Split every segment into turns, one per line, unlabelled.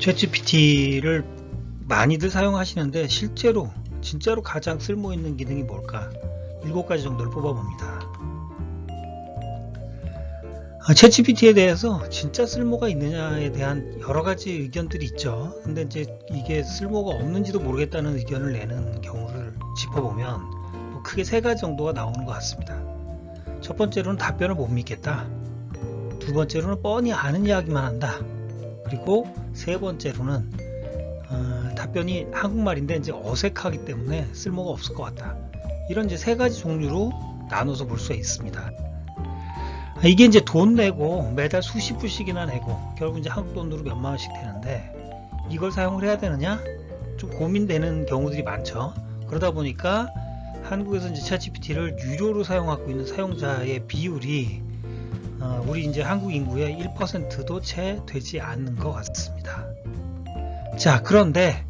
챗GPT를 많이들 사용하시는데 진짜로 가장 쓸모있는 기능이 뭘까? 7가지 정도를 뽑아봅니다. 챗GPT에 대해서 진짜 쓸모가 있느냐에 대한 여러가지 의견들이 있죠. 근데 이제 이게 쓸모가 없는지도 모르겠다는 의견을 내는 경우를 짚어보면 크게 3가지 정도가 나오는 것 같습니다. 첫 번째로는 답변을 못 믿겠다. 두 번째로는 뻔히 아는 이야기만 한다. 그리고 세 번째로는 답변이 한국말인데 이제 어색하기 때문에 쓸모가 없을 것 같다. 이런 이제 3가지 종류로 나눠서 볼 수가 있습니다. 이게 이제 돈 내고 매달 수십 불씩이나 내고 결국 이제 한국 돈으로 몇만 원씩 되는데 이걸 사용을 해야 되느냐? 좀 고민되는 경우들이 많죠. 그러다 보니까 한국에서 이제 챗GPT를 유료로 사용하고 있는 사용자의 비율이 우리 이제 한국 인구의 1%도 채 되지 않는 것 같습니다. 자, 그런데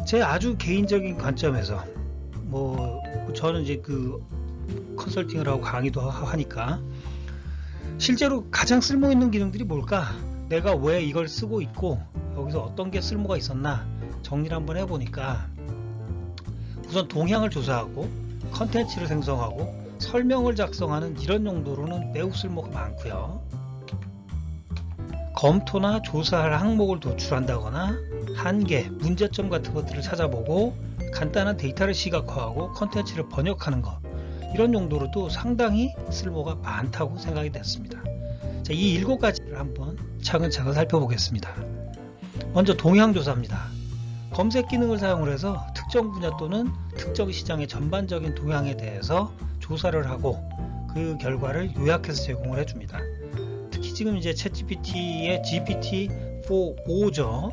제 아주 개인적인 관점에서 저는 이제 그 컨설팅을 하고 강의도 하니까 실제로 가장 쓸모있는 기능들이 뭘까? 내가 왜 이걸 쓰고 있고 여기서 어떤 게 쓸모가 있었나 정리를 한번 해보니까 우선 동향을 조사하고 컨텐츠를 생성하고 설명을 작성하는 이런 용도로는 매우 쓸모가 많고요. 검토나 조사할 항목을 도출한다거나 한계, 문제점 같은 것들을 찾아보고 간단한 데이터를 시각화하고 컨텐츠를 번역하는 것, 이런 용도로도 상당히 쓸모가 많다고 생각이 됐습니다. 자, 이 7가지를 한번 차근차근 살펴보겠습니다. 먼저 동향조사입니다. 검색 기능을 사용을 해서 특정 분야 또는 특정 시장의 전반적인 동향에 대해서 조사를 하고 그 결과를 요약해서 제공을 해줍니다. 특히 지금 이제 챗GPT의 GPT-4.5죠.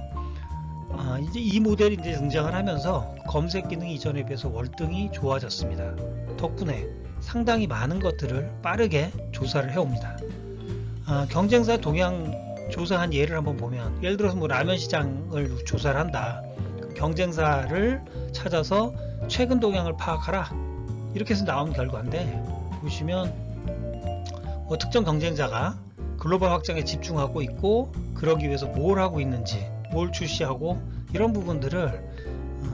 이제 이 모델이 이제 등장을 하면서 검색 기능이 이전에 비해서 월등히 좋아졌습니다. 덕분에 상당히 많은 것들을 빠르게 조사를 해옵니다. 경쟁사 동향 조사한 예를 한번 보면, 예를 들어서 라면 시장을 조사를 한다. 경쟁사를 찾아서 최근 동향을 파악하라, 이렇게 해서 나온 결과인데, 보시면 특정 경쟁자가 글로벌 확장에 집중하고 있고 그러기 위해서 뭘 하고 있는지, 뭘 출시하고, 이런 부분들을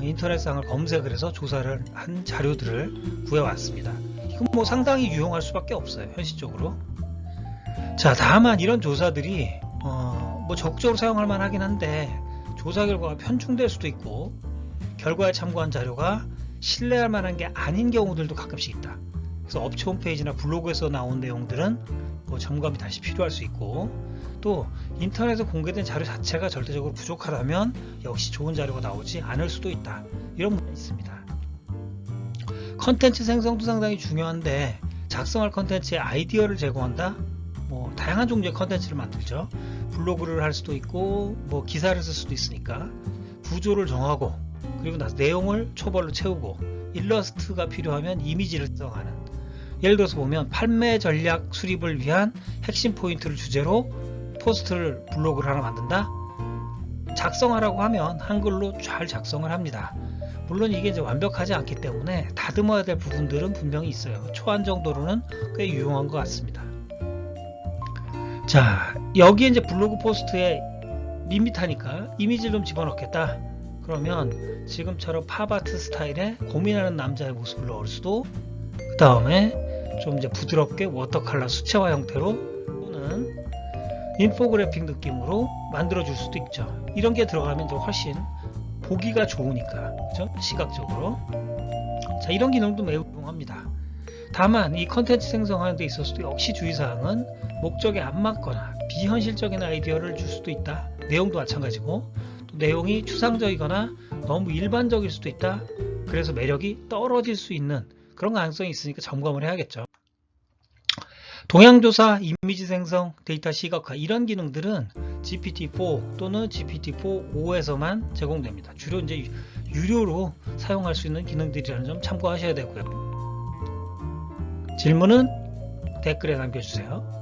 인터넷상을 검색을 해서 조사를 한 자료들을 구해왔습니다. 이건 상당히 유용할 수밖에 없어요, 현실적으로. 자, 다만 이런 조사들이 적극적으로 사용할 만하긴 한데 조사 결과가 편중될 수도 있고 결과에 참고한 자료가 신뢰할 만한 게 아닌 경우들도 가끔씩 있다. 그래서 업체 홈페이지나 블로그에서 나온 내용들은 점검이 다시 필요할 수 있고, 또 인터넷에 공개된 자료 자체가 절대적으로 부족하다면 역시 좋은 자료가 나오지 않을 수도 있다. 이런 문제가 있습니다. 컨텐츠 생성도 상당히 중요한데 작성할 컨텐츠에 아이디어를 제공한다? 다양한 종류의 컨텐츠를 만들죠. 블로그를 할 수도 있고 기사를 쓸 수도 있으니까 구조를 정하고, 그리고 나서 내용을 초벌로 채우고, 일러스트가 필요하면 이미지를 생성하는, 예를 들어서 보면 판매 전략 수립을 위한 핵심 포인트를 주제로 포스트를, 블로그를 하나 만든다? 작성하라고 하면 한글로 잘 작성을 합니다. 물론 이게 이제 완벽하지 않기 때문에 다듬어야 될 부분들은 분명히 있어요. 초안 정도로는 꽤 유용한 것 같습니다. 자, 여기에 이제 블로그 포스트에 밋밋하니까 이미지를 좀 집어넣겠다. 그러면 지금처럼 팝아트 스타일의 고민하는 남자의 모습을 넣을 수도, 그 다음에 좀 이제 부드럽게 워터컬러 수채화 형태로 또는 인포그래픽 느낌으로 만들어줄 수도 있죠. 이런 게 들어가면 좀 훨씬 보기가 좋으니까, 그죠? 시각적으로. 자, 이런 기능도 매우 유용합니다. 다만 이 컨텐츠 생성하는 데 있어서도 역시 주의사항은 목적에 안 맞거나 비현실적인 아이디어를 줄 수도 있다. 내용도 마찬가지고, 또 내용이 추상적이거나 너무 일반적일 수도 있다. 그래서 매력이 떨어질 수 있는 그런 가능성이 있으니까 점검을 해야겠죠. 동향조사, 이미지 생성, 데이터 시각화, 이런 기능들은 GPT-4 또는 GPT-4.5에서만 제공됩니다. 주로 이제 유료로 사용할 수 있는 기능들이라는 점 참고하셔야 되고요. 질문은 댓글에 남겨주세요.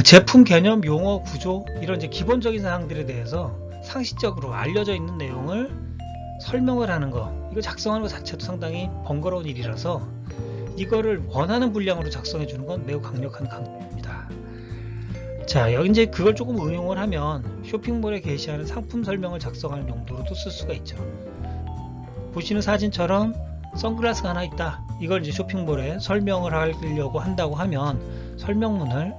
제품 개념, 용어, 구조, 이런 이제 기본적인 사항들에 대해서 상식적으로 알려져 있는 내용을 설명을 하는 거, 이거 작성하는 것 자체도 상당히 번거로운 일이라서 이거를 원하는 분량으로 작성해 주는 건 매우 강력한 강조입니다. 자, 여기 이제 그걸 조금 응용을 하면 쇼핑몰에 게시하는 상품 설명을 작성하는 용도로도 쓸 수가 있죠. 보시는 사진처럼 선글라스가 하나 있다. 이걸 이제 쇼핑몰에 설명을 하려고 한다고 하면 설명문을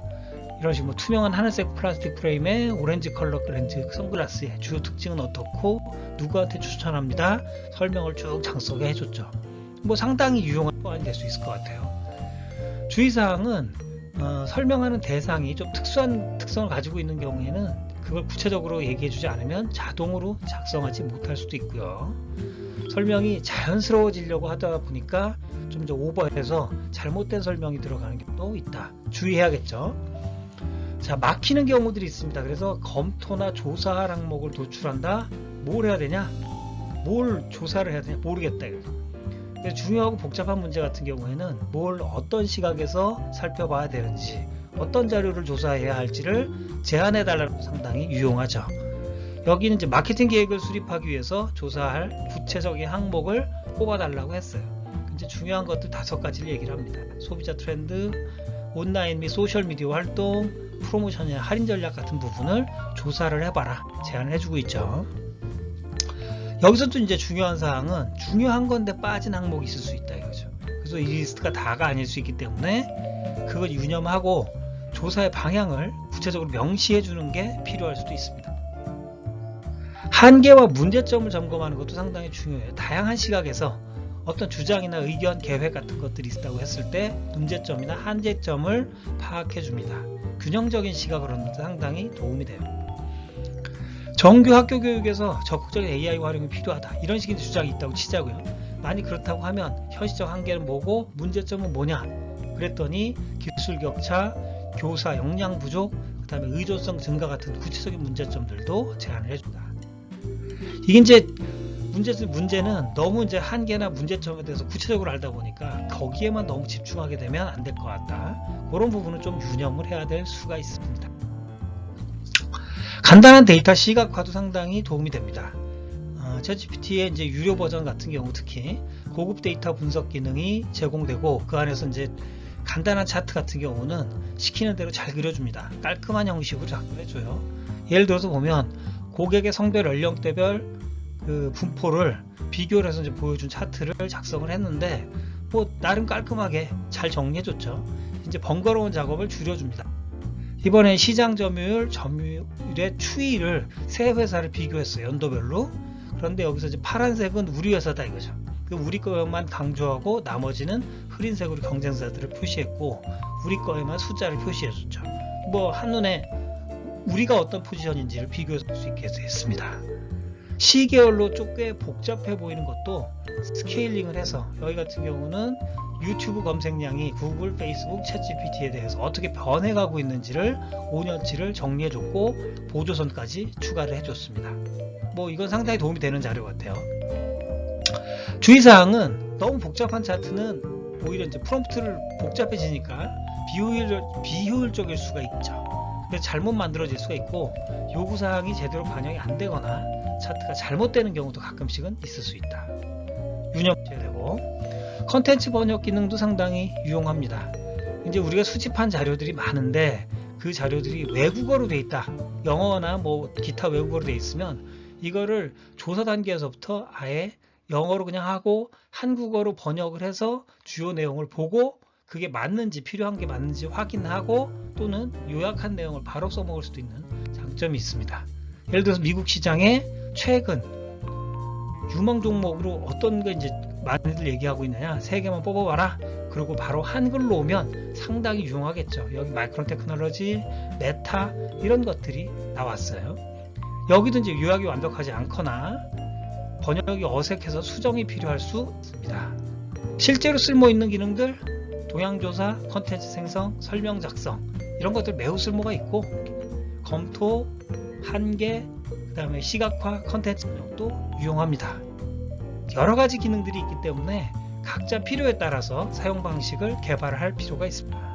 이런 식으로 투명한 하늘색 플라스틱 프레임에 오렌지 컬러 렌즈 선글라스의 주요 특징은 어떻고 누구한테 추천합니다. 설명을 쭉 장석에 해줬죠. 뭐 상당히 유용한 보안이 될 수 있을 것 같아요. 주의사항은 설명하는 대상이 좀 특수한 특성을 가지고 있는 경우에는 그걸 구체적으로 얘기해주지 않으면 자동으로 작성하지 못할 수도 있고요. 설명이 자연스러워지려고 하다 보니까 좀 더 오버해서 잘못된 설명이 들어가는 경우도 있다. 주의해야겠죠. 자, 막히는 경우들이 있습니다. 그래서 검토나 조사할 항목을 도출한다. 뭘 해야 되냐? 뭘 조사를 해야 되냐? 모르겠다. 그래서 중요하고 복잡한 문제 같은 경우에는 뭘 어떤 시각에서 살펴봐야 되는지, 어떤 자료를 조사해야 할지를 제안해 달라고 상당히 유용하죠. 여기는 이제 마케팅 계획을 수립하기 위해서 조사할 구체적인 항목을 뽑아 달라고 했어요. 이제 중요한 것들 5가지를 얘기를 합니다. 소비자 트렌드, 온라인 및 소셜미디어 활동, 프로모션이나 할인 전략 같은 부분을 조사를 해봐라 제안을 해주고 있죠. 여기서 또 이제 중요한 사항은 중요한 건데 빠진 항목이 있을 수 있다 이거죠. 그래서 이 리스트가 다가 아닐 수 있기 때문에 그걸 유념하고 조사의 방향을 구체적으로 명시해 주는 게 필요할 수도 있습니다. 한계와 문제점을 점검하는 것도 상당히 중요해요. 다양한 시각에서 어떤 주장이나 의견, 계획 같은 것들이 있다고 했을 때 문제점이나 한계점을 파악해 줍니다. 균형적인 시각으로는 상당히 도움이 돼요. 정규 학교 교육에서 적극적인 AI 활용이 필요하다. 이런 식의 주장이 있다고 치자고요. 만약 그렇다고 하면 현실적 한계는 뭐고 문제점은 뭐냐? 그랬더니 기술 격차, 교사 역량 부족, 그 다음에 의존성 증가 같은 구체적인 문제점들도 제안을 해준다. 이게 이제 문제는 너무 이제 한계나 문제점에 대해서 구체적으로 알다 보니까 거기에만 너무 집중하게 되면 안 될 것 같다. 그런 부분은 좀 유념을 해야 될 수가 있습니다. 간단한 데이터 시각화도 상당히 도움이 됩니다. 챗GPT의 이제 유료 버전 같은 경우 특히 고급 데이터 분석 기능이 제공되고 그 안에서 이제 간단한 차트 같은 경우는 시키는 대로 잘 그려줍니다. 깔끔한 형식으로 작성해줘요. 예를 들어서 보면 고객의 성별, 연령대별 그 분포를 비교를 해서 이제 보여준 차트를 작성을 했는데 뭐 나름 깔끔하게 잘 정리해줬죠. 이제 번거로운 작업을 줄여줍니다. 이번에 시장 점유율의 추이를 세 회사를 비교했어요. 연도별로. 그런데 여기서 이제 파란색은 우리 회사다 이거죠. 우리 거에만 강조하고 나머지는 흐린색으로 경쟁사들을 표시했고 우리 거에만 숫자를 표시해줬죠. 뭐 한눈에 우리가 어떤 포지션인지를 비교할 수 있게 했습니다. 시계열로 좀 꽤 복잡해 보이는 것도 스케일링을 해서 여기 같은 경우는 유튜브 검색량이 구글, 페이스북, 챗GPT에 대해서 어떻게 변해가고 있는지를 5년치를 정리해줬고 보조선까지 추가를 해줬습니다. 뭐 이건 상당히 도움이 되는 자료 같아요. 주의사항은 너무 복잡한 차트는 오히려 이제 프롬프트를 복잡해지니까 비효율적일 수가 있죠. 그래서 잘못 만들어질 수가 있고 요구사항이 제대로 반영이 안 되거나 차트가 잘못되는 경우도 가끔씩은 있을 수 있다. 유념해야 되고 컨텐츠 번역 기능도 상당히 유용합니다. 이제 우리가 수집한 자료들이 많은데 그 자료들이 외국어로 돼 있다. 영어나 뭐 기타 외국어로 돼 있으면 이거를 조사 단계에서부터 아예 영어로 그냥 하고 한국어로 번역을 해서 주요 내용을 보고 그게 맞는지 필요한 게 맞는지 확인하고 또는 요약한 내용을 바로 써먹을 수도 있는 장점이 있습니다. 예를 들어서 미국 시장에 최근 유망 종목으로 어떤 거 이제 많이들 얘기하고 있느냐 3개만 뽑아봐라. 그리고 바로 한글로 오면 상당히 유용하겠죠. 여기 마이크론 테크놀로지, 메타 이런 것들이 나왔어요. 여기도 이제 요약이 완벽하지 않거나 번역이 어색해서 수정이 필요할 수 있습니다. 실제로 쓸모있는 기능들 동향조사, 컨텐츠 생성, 설명 작성 이런 것들 매우 쓸모가 있고 검토, 한계, 그 다음에 시각화, 컨텐츠 번역도 유용합니다. 여러가지 기능들이 있기 때문에 각자 필요에 따라서 사용 방식을 개발할 필요가 있습니다.